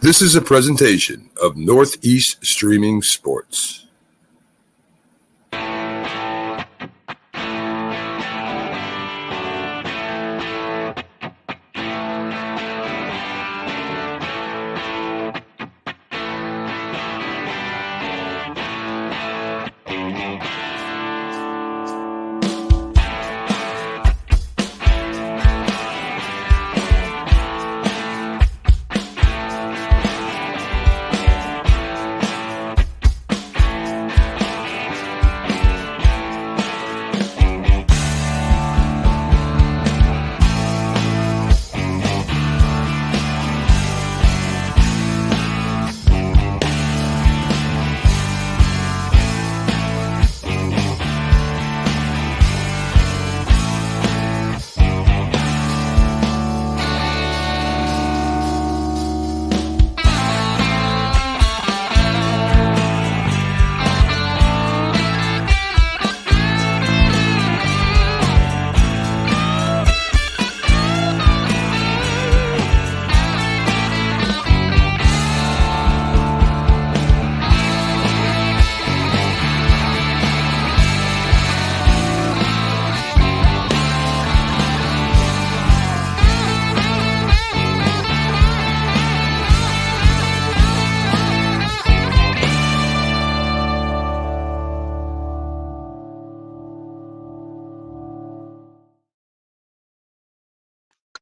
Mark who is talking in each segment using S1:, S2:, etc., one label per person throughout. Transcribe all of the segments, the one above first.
S1: This is a presentation of Northeast Streaming Sports.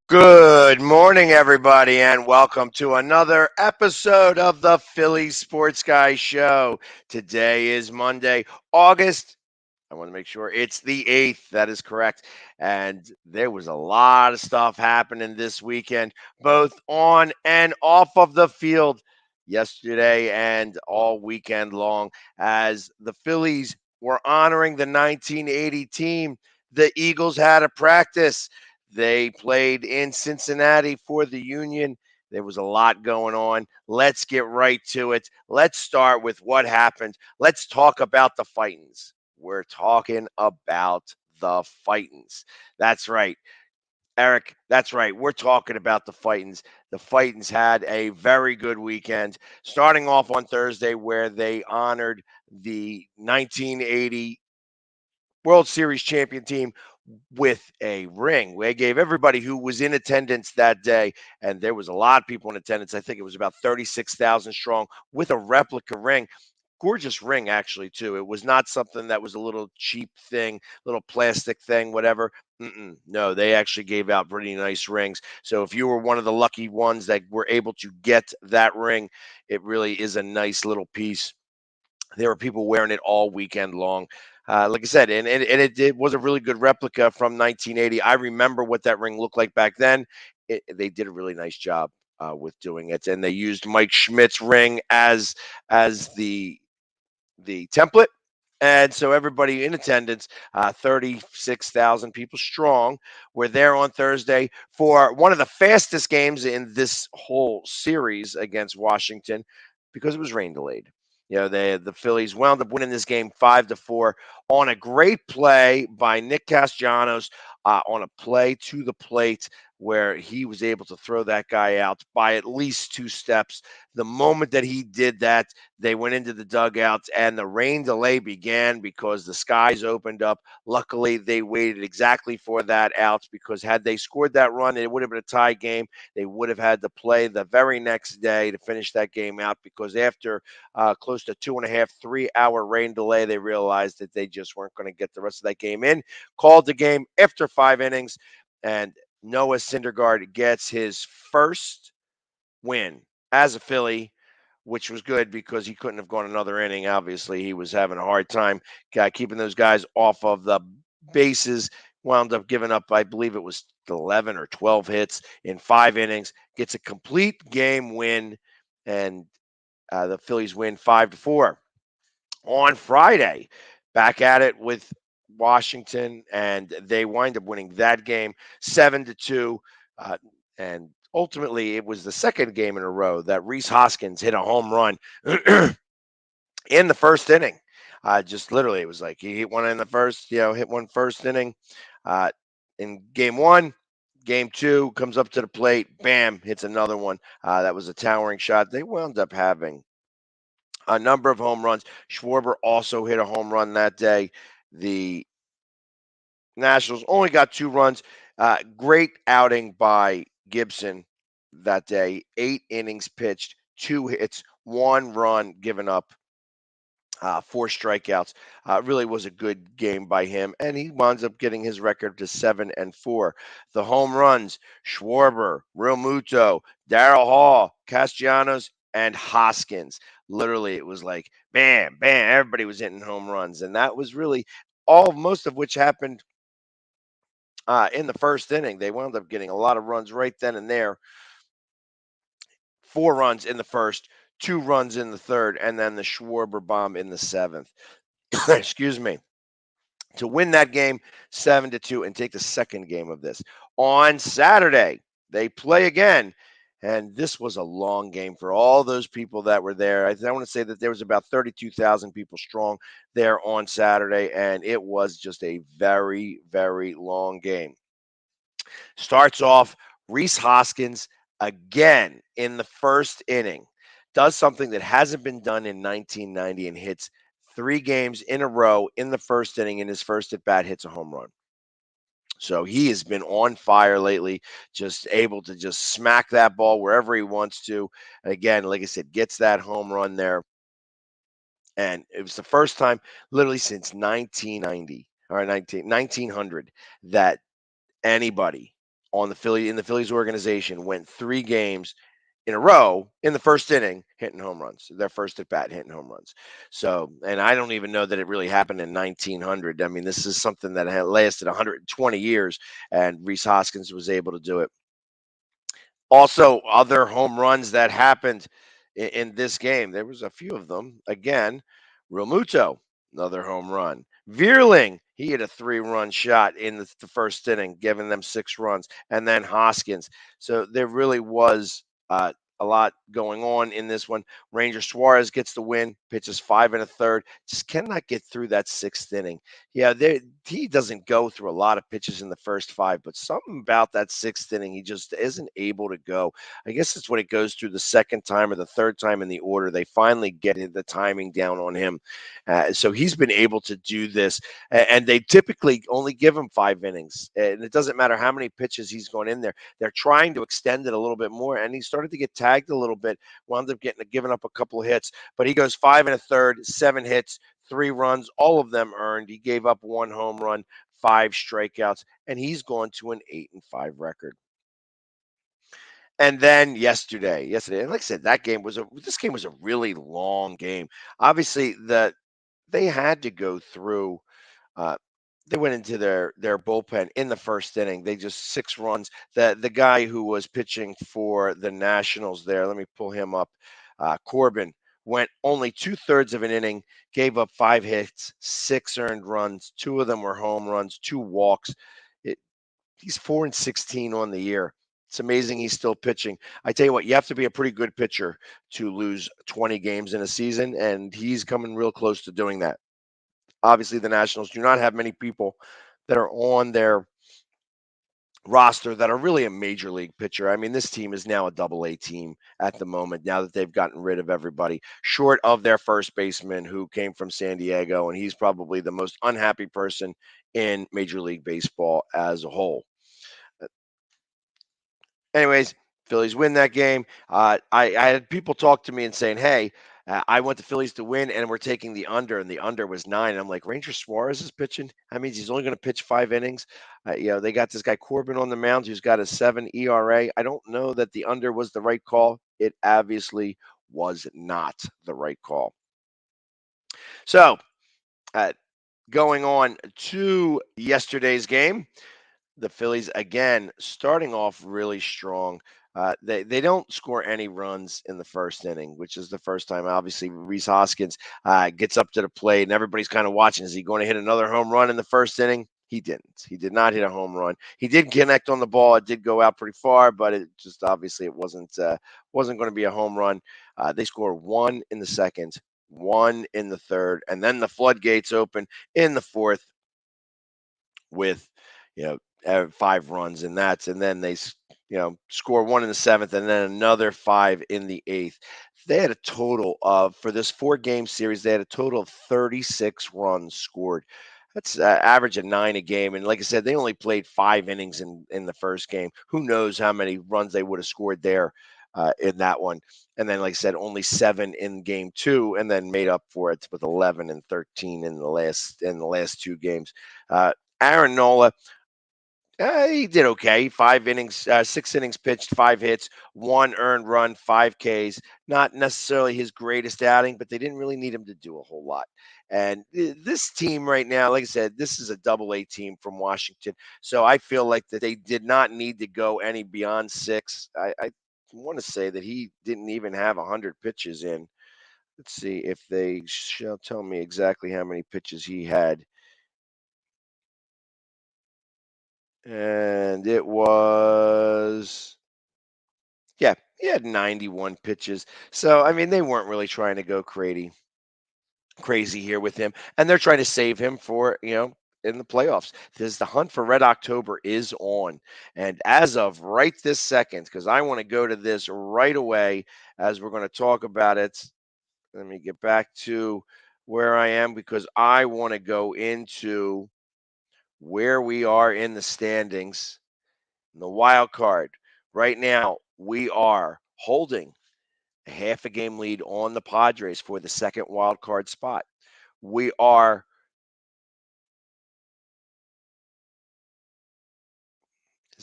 S2: Good morning, everybody, and welcome to another episode of the Philly Sports Guy Show. Today is Monday, August. I want to make sure it's the 8th. That is correct. And there was a lot of stuff happening this weekend, both on and off of the field yesterday and all weekend long, as the Phillies were honoring the 1980 team. The Eagles had a practice. They played in Cincinnati for the Union. There was a lot going on. Let's get right to it. Let's start with what happened. Let's talk about the Fightins. We're talking about the Fightins. That's right, Eric. That's right. We're talking about the Fightins. The Fightins had a very good weekend, starting off on Thursday, where they honored the 1980 World Series champion team with a ring. They gave everybody who was in attendance that day, and there was a lot of people in attendance. I think it was about 36,000 strong, with a replica ring. Gorgeous ring, actually, too. It was not something that was a little cheap thing, little plastic thing, whatever. No, they actually gave out pretty nice rings. So if you were one of the lucky ones that were able to get that ring, it really is a nice little piece. There were people wearing it all weekend long. Like I said, and it was a really good replica from 1980. I remember what that ring looked like back then. They did a really nice job with doing it, and they used Mike Schmidt's ring as the template. And so everybody in attendance, 36,000 people strong, were there on Thursday for one of the fastest games in this whole series against Washington, because it was rain delayed. The Phillies wound up winning this game 5-4 on a great play by Nick Castellanos, on a play to the plate where he was able to throw that guy out by at least 2 steps. The moment that he did that, they went into the dugouts, and the rain delay began because the skies opened up. Luckily, they waited exactly for that out, because had they scored that run, it would have been a tie game. They would have had to play the very next day to finish that game out, because after close to 2.5, 3-hour rain delay, they realized that they just weren't going to get the rest of that game in. Called the game after 5 innings, and Noah Syndergaard gets his first win as a Philly, which was good because he couldn't have gone another inning. Obviously, he was having a hard time keeping those guys off of the bases. Wound up giving up, I believe it was 11 or 12 hits in 5 innings. Gets a complete game win, and the Phillies win 5-4. On Friday, back at it with Washington, and they wind up winning that game 7-2. And ultimately, it was the second game in a row that Rhys Hoskins hit a home run in the first inning. Just literally, it was like he hit one in the first, hit one first inning. In game one, Game 2 comes up to the plate, bam, hits another one. That was a towering shot. They wound up having a number of home runs. Schwarber also hit a home run that day. The Nationals only got 2 runs. Great outing by Gibson that day. 8 innings pitched, 2 hits, 1 run given up, 4 strikeouts. Really was a good game by him, and he winds up getting his record to 7-4. The home runs: Schwarber, Realmuto, Darrell Hall, Castellanos, and Hoskins. Literally, it was like bam, bam. Everybody was hitting home runs, and that was really most of which happened in the first inning. They wound up getting a lot of runs right then and there. 4 runs in the first, 2 runs in the third, and then the Schwarber bomb in the seventh. Excuse me. To win that game 7-2 and take the second game of this. On Saturday, they play again. And this was a long game for all those people that were there. I want to say that there was about 32,000 people strong there on Saturday, and it was just a very, very long game. Starts off Rhys Hoskins again in the first inning. Does something that hasn't been done in 1990 and hits 3 games in a row in the first inning. In his first at bat, hits a home run. So he has been on fire lately, just able to just smack that ball wherever he wants to. Again, like I said, gets that home run there. And it was the first time literally since 1990 or 1900 that anybody on the Phillies organization went 3 games in a row in the first inning hitting home runs. Their first at bat hitting home runs. So, and I don't even know that it really happened in 1900. I mean, this is something that had lasted 120 years, and Rhys Hoskins was able to do it. Also, other home runs that happened in this game. There was a few of them. Again, Realmuto, another home run. Vierling, he hit a 3-run shot in the first inning, giving them 6 runs. And then Hoskins. So there really was a lot going on in this one. Ranger Suarez gets the win, pitches 5 1/3. Just cannot get through that 6th inning. Yeah, he doesn't go through a lot of pitches in the first 5, but something about that 6th inning, he just isn't able to go. I guess it's when it goes through the second time or the third time in the order, they finally get the timing down on him. So he's been able to do this, and they typically only give him 5 innings. And it doesn't matter how many pitches he's gone in there. They're trying to extend it a little bit more, and he started to get tagged a little bit, wound up giving up a couple of hits, but he goes 5 1/3, 7 hits, 3 runs, all of them earned. He gave up 1 home run, 5 strikeouts, and he's gone to an 8-5 record. And then yesterday, and like I said, this game was a really long game. Obviously, they had to go through. Uh, they went into their bullpen in the first inning. They just 6 runs. The guy who was pitching for the Nationals there, let me pull him up. Corbin went only 2/3 of an inning, gave up 5 hits, 6 earned runs. 2 of them were home runs, 2 walks. He's 4-16 on the year. It's amazing he's still pitching. I tell you what, you have to be a pretty good pitcher to lose 20 games in a season, and he's coming real close to doing that. Obviously, the Nationals do not have many people that are on their roster that are really a major league pitcher. I mean, this team is now a double-A team at the moment, now that they've gotten rid of everybody, short of their first baseman who came from San Diego, and he's probably the most unhappy person in Major League Baseball as a whole. Anyways, Phillies win that game. I had people talk to me and saying, "Hey, I want the Phillies to win, and we're taking the under, and the under was 9." And I'm like, Ranger Suarez is pitching. That means he's only going to pitch 5 innings. They got this guy Corbin on the mound who's got a 7 ERA. I don't know that the under was the right call. It obviously was not the right call. So, going on to yesterday's game. The Phillies again starting off really strong. They don't score any runs in the first inning, which is the first time. Obviously, Rhys Hoskins gets up to the plate, and everybody's kind of watching. Is he going to hit another home run in the first inning? He didn't. He did not hit a home run. He did connect on the ball. It did go out pretty far, but it just obviously it wasn't going to be a home run. They score 1 in the second, 1 in the third, and then the floodgates open in the fourth with 5 runs, and then they score 1 in the 7th, and then another 5 in the 8th. They had a total of, for this 4-game series, they had a total of 36 runs scored. That's average of 9 a game, and like I said, they only played 5 innings in the first game. Who knows how many runs they would have scored there in that one? And then, like I said, only 7 in game 2, and then made up for it with 11 and 13 in the last 2 games. Aaron Nola, he did okay. 5 innings, 6 innings pitched, 5 hits, 1 earned run, 5 Ks. Not necessarily his greatest outing, but they didn't really need him to do a whole lot. And this team right now, like I said, this is a Double-A team from Washington. So I feel like that they did not need to go any beyond 6. I want to say that he didn't even have 100 pitches in. Let's see if they shall tell me exactly how many pitches he had. And it was, yeah, he had 91 pitches. So, I mean, they weren't really trying to go crazy here with him. And they're trying to save him for, in the playoffs. Because the hunt for Red October is on. And as of right this second, because I want to go to this right away as we're going to talk about it. Let me get back to where I am because I want to go into where we are in the standings. The wild card. Right now, we are holding a half a game lead on the Padres for the second wild card spot. We are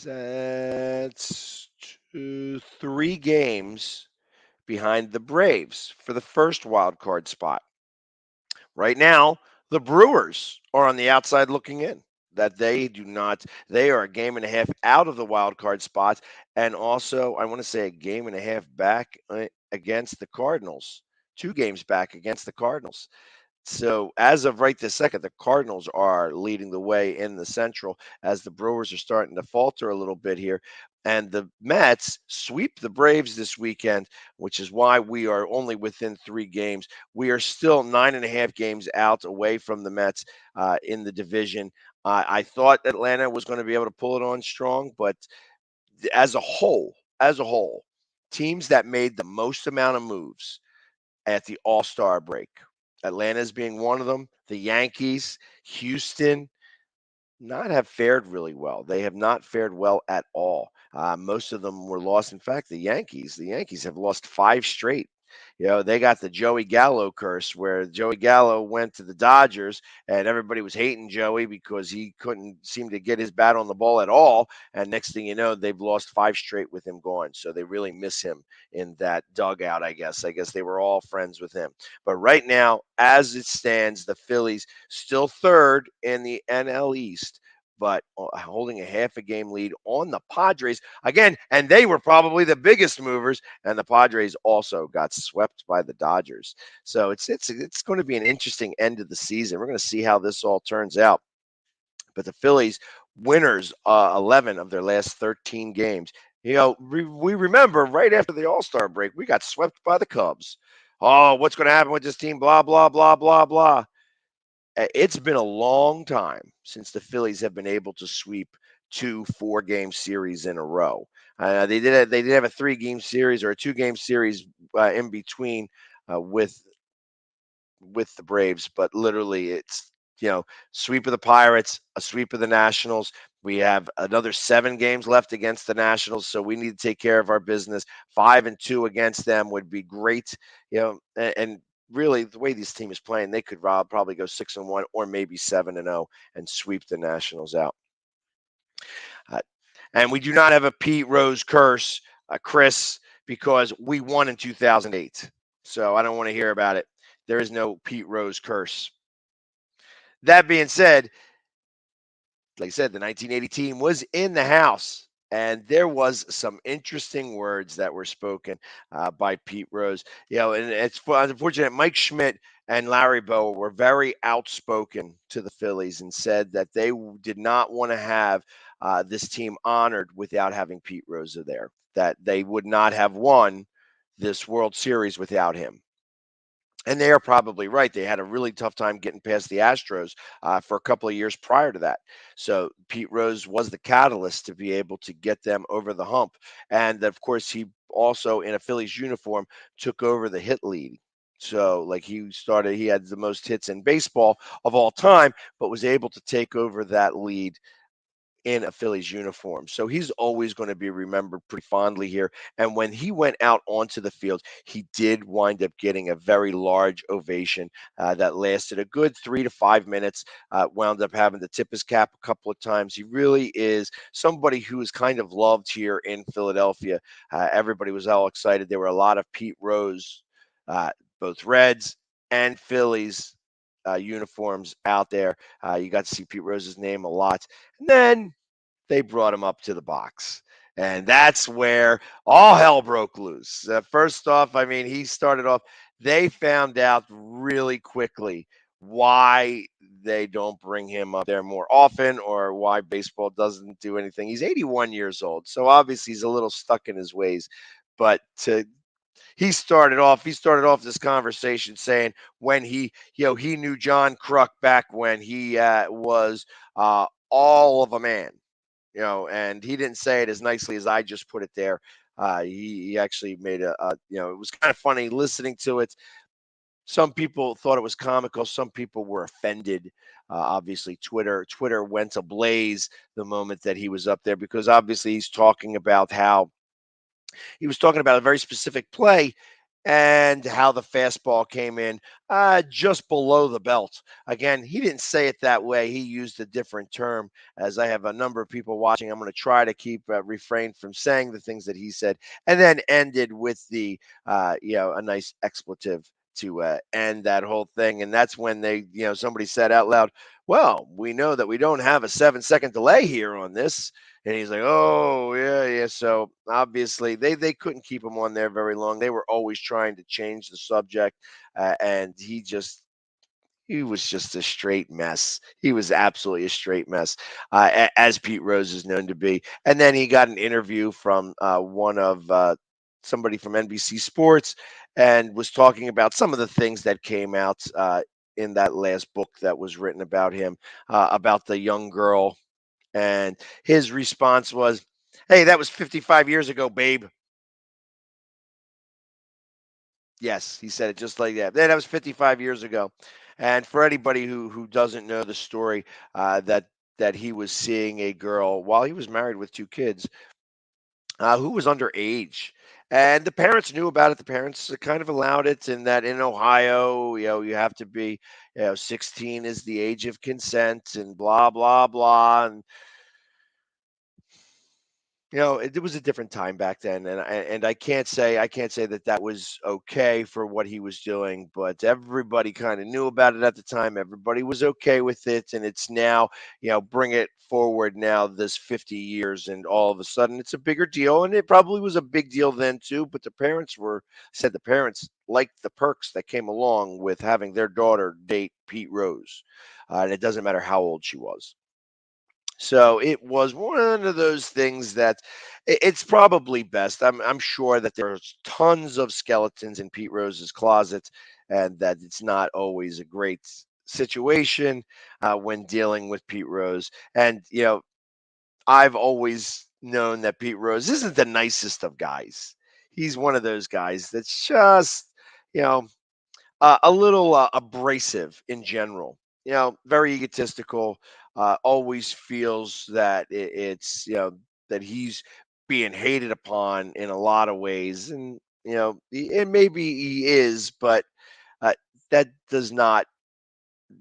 S2: that's 3 games behind the Braves for the first wild card spot. Right now, the Brewers are on the outside looking in. That they are a game and a half out of the wild card spots, and also I want to say a game and a half back against the Cardinals. 2 games back against the Cardinals. So as of right this second, the Cardinals are leading the way in the Central as the Brewers are starting to falter a little bit here. And the Mets sweep the Braves this weekend, which is why we are only within 3 games. We are still 9.5 games out away from the Mets in the division. I thought Atlanta was going to be able to pull it on strong, but as a whole, teams that made the most amount of moves at the All-Star break. Atlanta's being one of them. The Yankees, Houston, not have fared really well. They have not fared well at all. Most of them were lost. In fact, the Yankees have lost 5 straight. They got the Joey Gallo curse where Joey Gallo went to the Dodgers and everybody was hating Joey because he couldn't seem to get his bat on the ball at all. And next thing you know, they've lost 5 straight with him gone. So they really miss him in that dugout, I guess. I guess they were all friends with him. But right now, as it stands, the Phillies still third in the NL East, but holding a half a game lead on the Padres again. And they were probably the biggest movers, and the Padres also got swept by the Dodgers. So it's going to be an interesting end of the season. We're going to see how this all turns out. But the Phillies, winners 11 of their last 13 games. We remember right after the All-Star break, we got swept by the Cubs. Oh, what's going to happen with this team? Blah, blah, blah, blah, blah. It's been a long time since the Phillies have been able to sweep 2 4-game series in a row. They did have a 3-game series or a 2-game series in between with the Braves, but literally it's sweep of the Pirates, a sweep of the Nationals. We have another 7 games left against the Nationals, so we need to take care of our business. 5-2 against them would be great, and really the way this team is playing, they could probably go 6-1 or maybe 7-0 and sweep the Nationals out. And we do not have a Pete Rose curse, Chris, because we won in 2008. So I don't want to hear about it. There is no Pete Rose curse. That being said, like I said, the 1980 team was in the house, and there was some interesting words that were spoken by Pete Rose. And it's unfortunate. Mike Schmidt and Larry Bowa were very outspoken to the Phillies and said that they did not want to have this team honored without having Pete Rose there, that they would not have won this World Series without him. And they are probably right. They had a really tough time getting past the Astros for a couple of years prior to that. So Pete Rose was the catalyst to be able to get them over the hump. And of course, he also, in a Phillies uniform, took over the hit lead. So, like, he had the most hits in baseball of all time, but was able to take over that lead in a Phillies uniform. So he's always going to be remembered pretty fondly here. And when he went out onto the field, he did wind up getting a very large ovation that lasted a good 3 to 5 minutes. Wound up having to tip his cap a couple of times. He really is somebody who is kind of loved here in Philadelphia. Everybody was all excited. There were a lot of Pete Rose, uh, both Reds and Phillies uniforms out there. You got to see Pete Rose's name a lot. And then they brought him up to the box. And that's where all hell broke loose. First off, I mean, he started off, they found out really quickly why they don't bring him up there more often or why baseball doesn't do anything. He's 81 years old. So obviously he's a little stuck in his ways. But he started off this conversation saying when he knew John Kruk back when he was all of a man, and he didn't say it as nicely as I just put it there. He actually made it was kind of funny listening to it. Some people thought it was comical. Some people were offended. Obviously, Twitter went ablaze the moment that he was up there because obviously he was talking about a very specific play and how the fastball came in just below the belt. Again, he didn't say it that way. He used a different term. As I have a number of people watching, I'm going to try to keep refrain from saying the things that he said, and then ended with a nice expletive to end that whole thing. And that's when somebody said out loud, "Well, we know that we don't have a 7-second delay here on this." And he's like, "Oh, yeah, yeah." So obviously, they couldn't keep him on there very long. They were always trying to change the subject, and he was just a straight mess. He was absolutely a straight mess, as Pete Rose is known to be. And then he got an interview from somebody from NBC Sports, and was talking about some of the things that came out in that last book that was written about him, about the young girl, and his response was, "Hey, that was 55 years ago, babe." Yes, he said it just like that. That was 55 years ago. And for anybody who doesn't know the story, that he was seeing a girl while he was married with two kids, who was underage. And the parents knew about it. The parents kind of allowed it, in that in Ohio, you have to be, 16 is the age of consent, and blah blah blah. And it was a different time back then, and I can't say that that was okay for what he was doing, but everybody kind of knew about it at the time. Everybody was okay with it, and it's now, bring it forward now, this 50 years, and all of a sudden it's a bigger deal, and it probably was a big deal then too. But the parents liked the perks that came along with having their daughter date Pete Rose, and it doesn't matter how old she was. So it was one of those things that it's probably best. I'm sure that there's tons of skeletons in Pete Rose's closet, and that it's not always a great situation when dealing with Pete Rose. And I've always known that Pete Rose isn't the nicest of guys. He's one of those guys that's just, you know a little abrasive in general. Very egotistical. Always feels that it's that he's being hated upon in a lot of ways, and and maybe he is, but uh, that does not.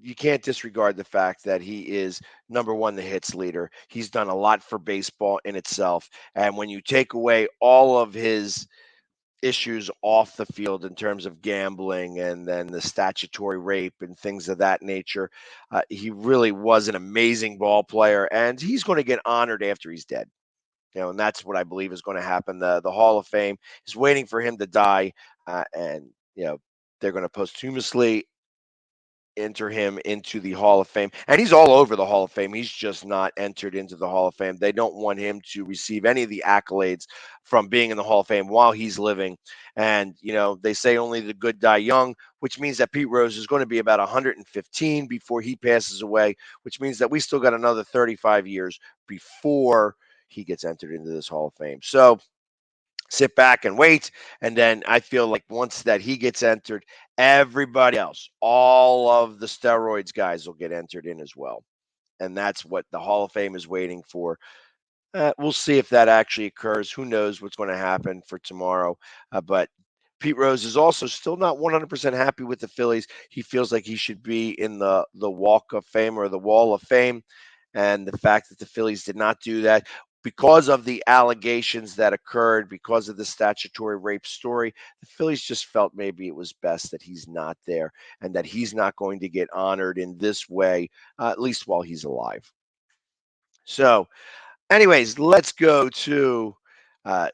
S2: You can't disregard the fact that he is number one, the hits leader. He's done a lot for baseball in itself, and when you take away all of his issues off the field in terms of gambling and then the statutory rape and things of that nature. He really was an amazing ball player, and he's going to get honored after he's dead. And that's what I believe is going to happen. The Hall of Fame is waiting for him to die, and they're going to posthumously enter him into the Hall of Fame. And he's all over the Hall of Fame. He's just not entered into the Hall of Fame. They don't want him to receive any of the accolades from being in the Hall of Fame while he's living. And, they say only the good die young, which means that Pete Rose is going to be about 115 before he passes away, which means that we still got another 35 years before he gets entered into this Hall of Fame. So sit back and wait. And then I feel like once that he gets entered, everybody else, all of the steroids guys will get entered in as well. And that's what the Hall of Fame is waiting for. We'll see if that actually occurs. Who knows what's going to happen for tomorrow. But Pete Rose is also still not 100% happy with the Phillies. He feels like he should be in the Walk of Fame or the Wall of Fame. And the fact that the Phillies did not do that because of the allegations that occurred, because of the statutory rape story, the Phillies just felt maybe it was best that he's not there and that he's not going to get honored in this way, at least while he's alive. So, anyways, let's go to a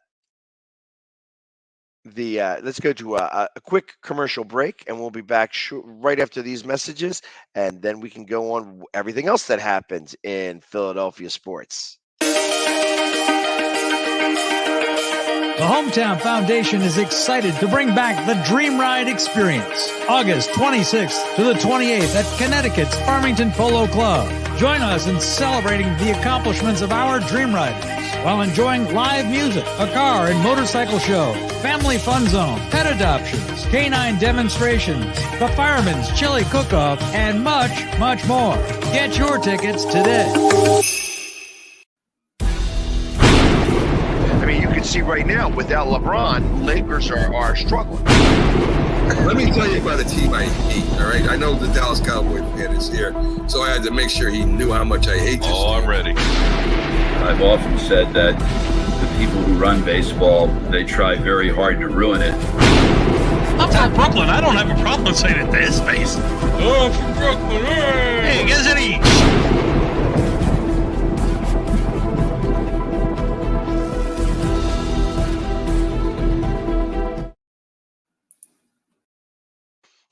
S2: quick commercial break, and we'll be back right after these messages, and then we can go on everything else that happened in Philadelphia sports.
S3: The Hometown Foundation is excited to bring back the Dream Ride experience, August 26th to the 28th at Connecticut's Farmington Polo Club. Join us in celebrating the accomplishments of our Dream Riders while enjoying live music, a car and motorcycle show, family fun zone, pet adoptions, canine demonstrations, the Fireman's Chili Cook-Off, and much, much more. Get your tickets today.
S2: You can see right now, without LeBron, Lakers are struggling.
S1: Let me tell you about a team I hate, all right? I know the Dallas Cowboy fan is here, so I had to make sure he knew how much I hate this team.
S4: I'm ready.
S5: I've often said that the people who run baseball, they try very hard to ruin it.
S4: I'm from Brooklyn. I don't have a problem saying it to his face. Oh, from Brooklyn. Hey, guess any.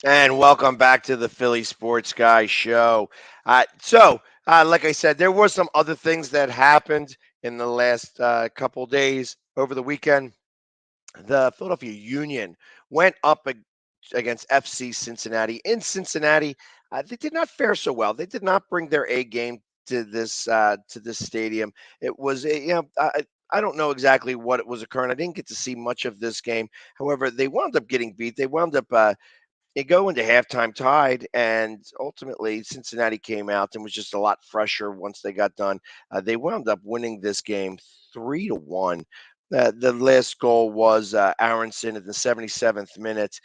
S2: And welcome back to the Philly Sports Guy Show. Like I said, there were some other things that happened in the last couple days over the weekend. The Philadelphia Union went up against FC Cincinnati. In Cincinnati, they did not fare so well. They did not bring their A game to this stadium. It was I don't know exactly what was occurring. I didn't get to see much of this game. However, they wound up getting beat. They wound up they go into halftime tied, and ultimately Cincinnati came out and was just a lot fresher once they got done. They wound up winning this game 3-1. The last goal was Aronson in the 77th minute.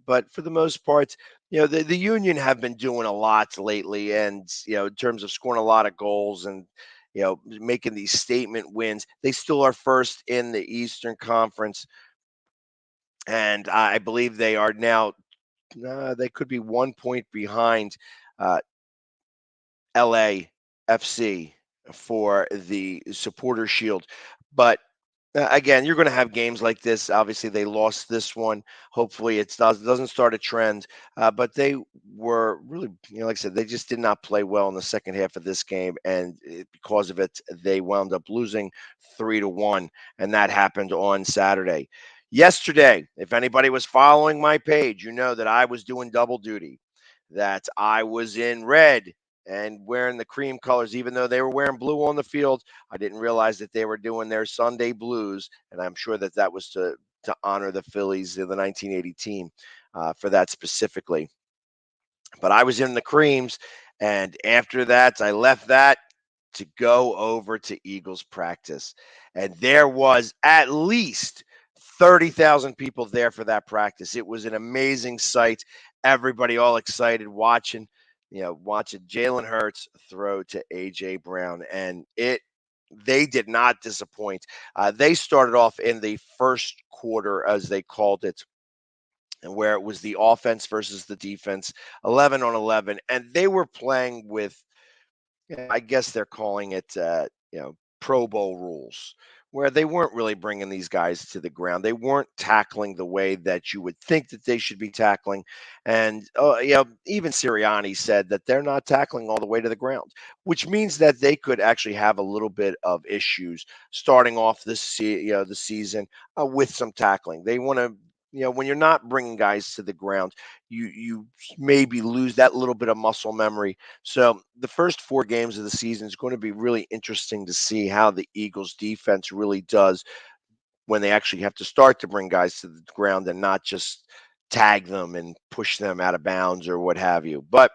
S2: But for the most part, the Union have been doing a lot lately, and in terms of scoring a lot of goals and making these statement wins. They still are first in the Eastern Conference, and I believe they are now. They could be 1 point behind LAFC for the Supporter Shield. But again, you're going to have games like this. Obviously, they lost this one. Hopefully, it doesn't start a trend. But they were really, like I said, they just did not play well in the second half of this game. And because of it, they wound up losing 3-1. And that happened on Saturday. Yesterday, if anybody was following my page, you know that I was doing double duty, that I was in red and wearing the cream colors, even though they were wearing blue on the field. I didn't realize that they were doing their Sunday blues, and I'm sure that that was to honor the Phillies in the 1980 team for that specifically. But I was in the creams, and after that, I left that to go over to Eagles practice, and there was at least 30,000 people there for that practice. It was an amazing sight. Everybody all excited watching Jalen Hurts throw to A.J. Brown, and they did not disappoint. They started off in the first quarter, as they called it, and where it was the offense versus the defense, 11 on 11, and they were playing with, I guess they're calling it, Pro Bowl rules, where they weren't really bringing these guys to the ground. They weren't tackling the way that you would think that they should be tackling. And even Sirianni said that they're not tackling all the way to the ground, which means that they could actually have a little bit of issues starting off the season with some tackling. They want to. When you're not bringing guys to the ground, you maybe lose that little bit of muscle memory. So the first 4 games of the season is going to be really interesting to see how the Eagles defense really does when they actually have to start to bring guys to the ground and not just tag them and push them out of bounds or what have you. But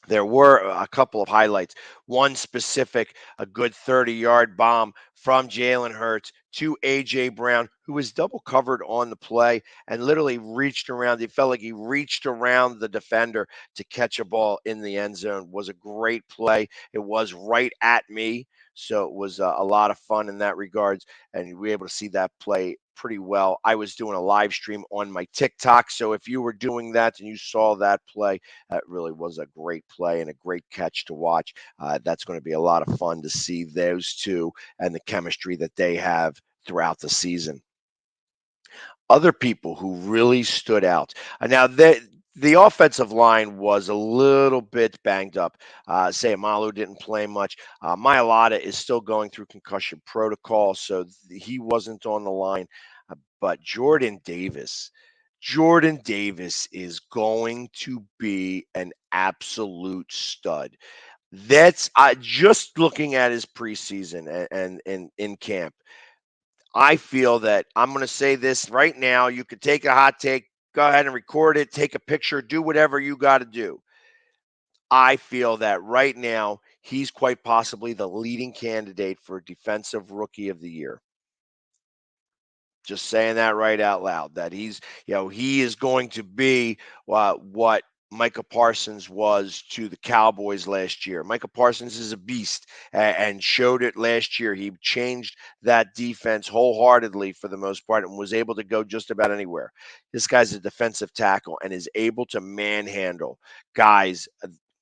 S2: there were a couple of highlights. One specific, a good 30-yard bomb from Jalen Hurts to A.J. Brown, who was double covered on the play and literally reached around. It felt like he reached around the defender to catch a ball in the end zone. It was a great play. It was right at me. So it was a lot of fun in that regards. And we were able to see that play pretty well. I was doing a live stream on my TikTok. So if you were doing that and you saw that play, that really was a great play and a great catch to watch. That's going to be a lot of fun to see those two and the chemistry that they have throughout the season. Other people who really stood out. Now, the offensive line was a little bit banged up. Sayamalu didn't play much. Mailata is still going through concussion protocol, so he wasn't on the line. But Jordan Davis is going to be an absolute stud. That's just looking at his preseason and in camp. I feel that I'm going to say this right now. You could take a hot take, go ahead and record it, take a picture, do whatever you got to do. I feel that right now he's quite possibly the leading candidate for Defensive Rookie of the Year. Just saying that right out loud, that he is going to be what Micah Parsons was to the Cowboys last year. Micah Parsons is a beast and showed it last year. He changed that defense wholeheartedly for the most part and was able to go just about anywhere. This guy's a defensive tackle and is able to manhandle guys.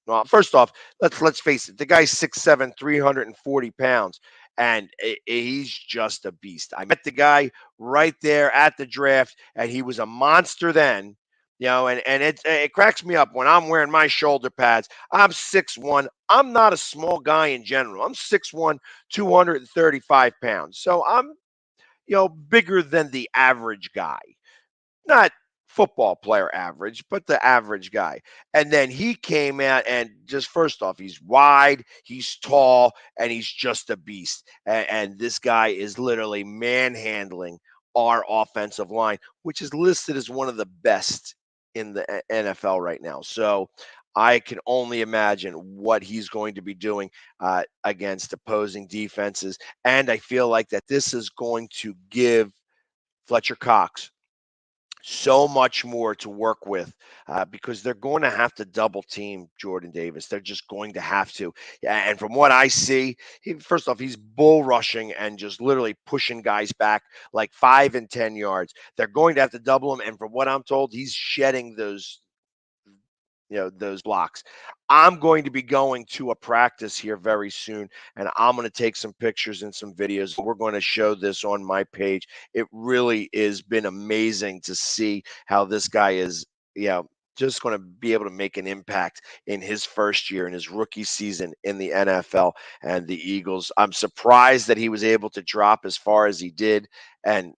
S2: Well, first off, let's face it. The guy's 6'7", 340 pounds. And he's just a beast. I met the guy right there at the draft, and he was a monster then. And it cracks me up when I'm wearing my shoulder pads. I'm 6'1". I'm not a small guy in general. I'm 6'1", 235 pounds. So I'm, bigger than the average guy. Not football player average, but the average guy. And then he came out and just first off, he's wide, he's tall, and he's just a beast. And this guy is literally manhandling our offensive line, which is listed as one of the best in the NFL right now. So I can only imagine what he's going to be doing against opposing defenses. And I feel like that this is going to give Fletcher Cox so much more to work with because they're going to have to double team Jordan Davis. They're just going to have to. And from what I see, first off, he's bull rushing and just literally pushing guys back like 5 and 10 yards. They're going to have to double him. And from what I'm told, he's shedding those blocks. I'm going to be going to a practice here very soon, and I'm going to take some pictures and some videos. We're going to show this on my page. It really has been amazing to see how this guy is, just going to be able to make an impact in his first year, in his rookie season in the NFL and the Eagles. I'm surprised that he was able to drop as far as he did, and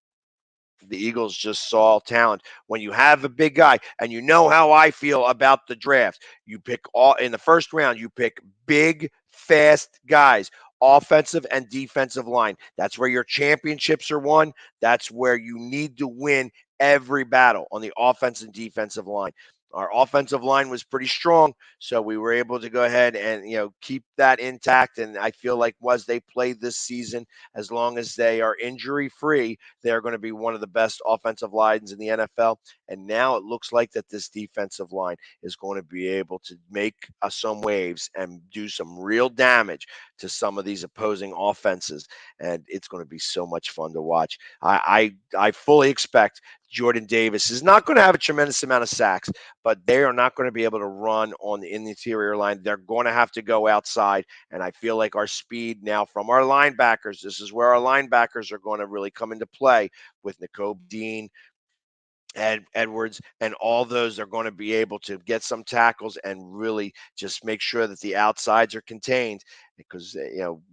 S2: the Eagles just saw talent. When you have a big guy, and you know how I feel about the draft, you pick all in the first round, you pick big, fast guys, offensive and defensive line. That's where your championships are won. That's where you need to win every battle on the offense and defensive line. Our offensive line was pretty strong, so we were able to go ahead and keep that intact. And I feel like as they play this season, as long as they are injury free, they're going to be one of the best offensive lines in the NFL. And now it looks like that this defensive line is going to be able to make some waves and do some real damage to some of these opposing offenses. And it's going to be so much fun to watch. I fully expect Jordan Davis is not going to have a tremendous amount of sacks, but they are not going to be able to run in the interior line. They're going to have to go outside, and I feel like our speed now from our linebackers, this is where our linebackers are going to really come into play with N'Kobe Dean, Edwards, and all those are going to be able to get some tackles and really just make sure that the outsides are contained, because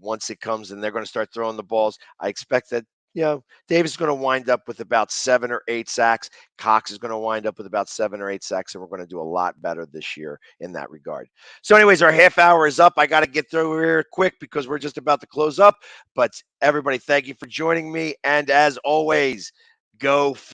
S2: once it comes and they're going to start throwing the balls, I expect that Davis is going to wind up with about 7 or 8 sacks. Cox is going to wind up with about 7 or 8 sacks, and we're going to do a lot better this year in that regard. So anyways, our half hour is up. I got to get through here quick because we're just about to close up. But everybody, thank you for joining me. And as always, go